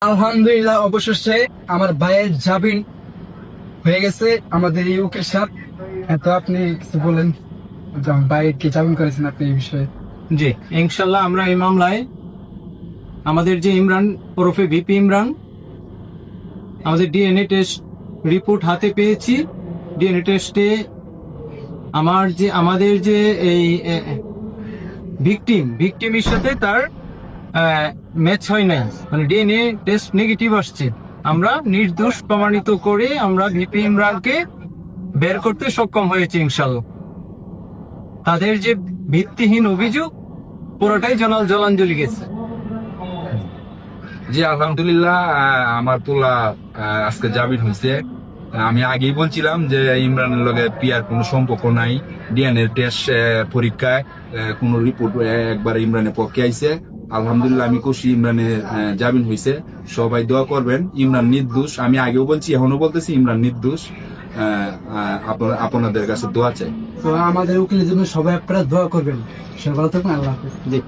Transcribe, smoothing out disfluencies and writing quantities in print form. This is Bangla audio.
আলহামদুলিল্লাহ, অবশেষে আমার ভাইয়ের জামিন হয়ে গেছে আমাদের এই উকিল সাহেব। তো আপনি কিছু বলেন, যে আমার ভাইকে জামিন করেছেন আপনি এই বিষয়ে। জি, ইনশাল্লাহ আমরা এই মামলায় আমাদের যে ইমরান ওরফে ভিপি ইমরান, আমাদের ডিএনএ টেস্ট রিপোর্ট হাতে পেয়েছি। ডিএনএ টেস্টে আমাদের যে এই ভিকটিমের সাথে তার ম্যাচ হয় নাই, মানে ডিএনএ টেস্ট নেগেটিভ আসছে। আমরা নির্দোষ প্রমাণিত করে আমরা ভিপি ইমরানকে বের করতে সক্ষম হয়েছি ইনশাল্লাহ। তাদের যে ভিত্তিহীন অভিযোগ পুরোটাই জলাঞ্জলি গেছে। জি আলহামদুলিল্লাহ, আমার পোলা আজকে জামিন হয়েছে। আমি আগেই বলছিলাম যে ইমরানের লগে পিয়ার কোনো সম্পর্ক নাই। ডিএনএ টেস্ট পরীক্ষায় কোনো রিপোর্ট একবার ইমরানের পক্ষে আইছে। আলহামদুলিল্লাহ, আমি খুশি ইমরানের জামিন হয়েছে। সবাই দোয়া করবেন, ইমরান নির্দোষ। আমি আগেও বলছি, এখনো বলতেছি, ইমরান নির্দোষ। আপনাদের কাছে দোয়া চাই। তো আমাদের উকিলের জন্য সবাই আপনারা দোয়া করবেন। সবাই ভালো থাকুন, আল্লাহ হাফেজ। জি।